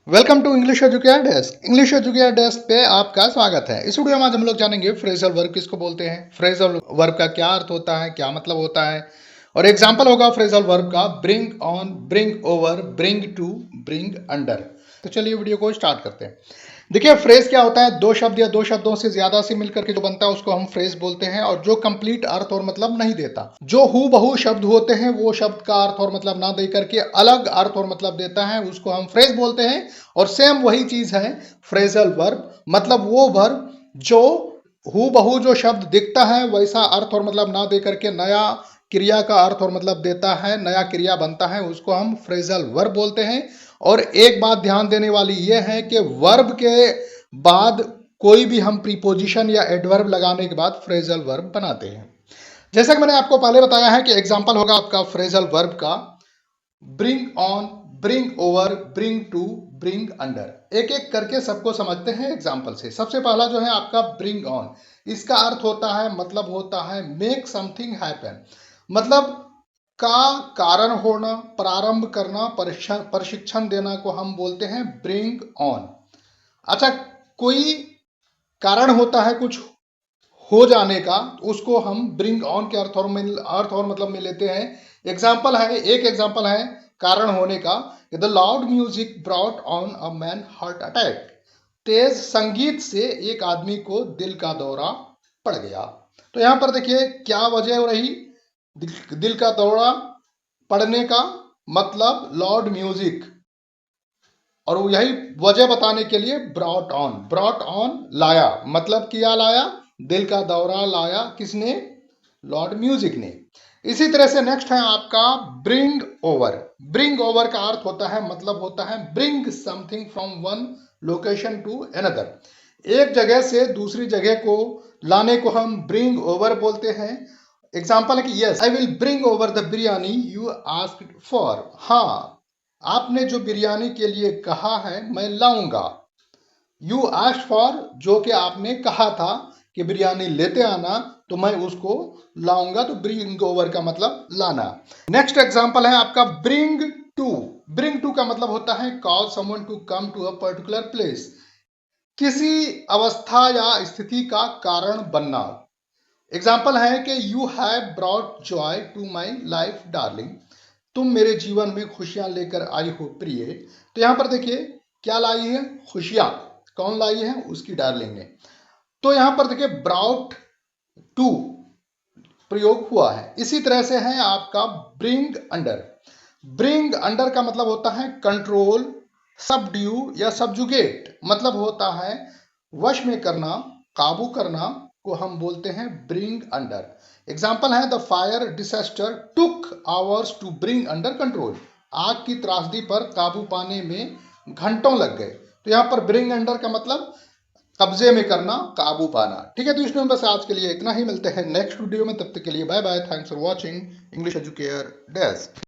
Welcome to English Educare desk. English Educare desk पे आपका स्वागत है। इस वीडियो में आज हम लोग जानेंगे फ्रेजल वर्ब किसको बोलते हैं, फ्रेजल वर्ब का क्या अर्थ होता है, क्या मतलब होता है, और एग्जांपल होगा फ्रेजल वर्ब का bring on, bring over, bring to, bring under. तो चलिए वीडियो को स्टार्ट करते हैं। देखिए फ्रेज क्या होता है, दो शब्द या दो शब्दों से ज्यादा से मिलकर के जो बनता है उसको हम फ्रेज बोलते हैं, और जो कंप्लीट अर्थ और मतलब नहीं देता। जो हु बहु शब्द होते हैं वो शब्द का अर्थ और मतलब ना दे करके अलग अर्थ और मतलब देता है उसको हम फ्रेज बोलते हैं। और सेम वही चीज है फ्रेजल वर्ब, मतलब वो वर्ब जो हु बहु जो शब्द दिखता है वैसा अर्थ और मतलब ना दे करके नया क्रिया का अर्थ और मतलब देता है, नया क्रिया बनता है, उसको हम फ्रेजल वर्ब बोलते हैं। और एक बात ध्यान देने वाली यह है कि वर्ब के बाद कोई भी हम प्रीपोजिशन या एडवर्ब लगाने के बाद फ्रेजल वर्ब बनाते हैं। जैसा कि मैंने आपको पहले बताया है कि एग्जांपल होगा आपका फ्रेजल वर्ब का bring on, bring over, bring to, bring under. एक एक करके सबको समझते हैं एग्जांपल से। सबसे पहला जो है आपका ब्रिंग ऑन, इसका अर्थ होता है, मतलब होता है मेक समथिंग हैपन, मतलब का कारण होना, प्रारंभ करना, प्रशिक्षण देना को हम बोलते हैं ब्रिंग ऑन। अच्छा, कोई कारण होता है कुछ हो जाने का, उसको हम ब्रिंग ऑन के अर्थ और मतलब में लेते हैं। एग्जाम्पल है, एक एग्जाम्पल है कारण होने का, the loud music brought on a man heart attack, तेज संगीत से एक आदमी को दिल का दौरा पड़ गया। तो यहां पर देखिए क्या वजह रही दिल का दौरा पड़ने का, मतलब लाउड म्यूजिक, और यही वजह बताने के लिए ब्रॉट ऑन, ब्रॉट ऑन लाया, मतलब किया लाया, दिल का दौरा लाया किसने, लॉर्ड म्यूजिक ने। इसी तरह से नेक्स्ट है आपका ब्रिंग ओवर। ब्रिंग ओवर का अर्थ होता है, मतलब होता है bring something from one location to another, एक जगह से दूसरी जगह को लाने को हम ब्रिंग ओवर बोलते हैं। एग्जाम्पल है कि yes I will bring over the biryani you asked for, हाँ आपने जो बिरयानी के लिए कहा है मैं लाऊंगा। यू आस्क्ड फॉर, जो कि आपने कहा था कि बिरयानी लेते आना, तो मैं उसको लाऊंगा, तो ब्रिंग ओवर का मतलब लाना। नेक्स्ट एग्जांपल है आपका ब्रिंग टू। ब्रिंग टू का मतलब होता है cause someone to come to a particular place, किसी अवस्था या स्थिति का कारण बनना। एग्जाम्पल है कि you have brought joy to my life darling, तुम मेरे जीवन में खुशियां लेकर आई हो प्रिय। तो यहां पर देखिए क्या लाई है, खुशियां। कौन लाई है, उसकी डार्लिंग ने। तो यहां पर देखिए ब्राउट टू प्रयोग हुआ है। इसी तरह से है आपका ब्रिंग अंडर। ब्रिंग अंडर का मतलब होता है कंट्रोल, सबड्यू या सबजुगेट, मतलब होता है वश में करना, काबू करना को हम बोलते हैं ब्रिंग अंडर। एग्जाम्पल है the fire disaster took hours to bring under control, आग की त्रासदी पर काबू पाने में घंटों लग गए। तो यहाँ पर ब्रिंग अंडर का मतलब कब्जे में करना, काबू पाना। ठीक है, तो इसमें बस आज के लिए इतना ही। मिलते हैं नेक्स्ट वीडियो में, तब तक के लिए bye bye. Thanks for watching English Educare desk.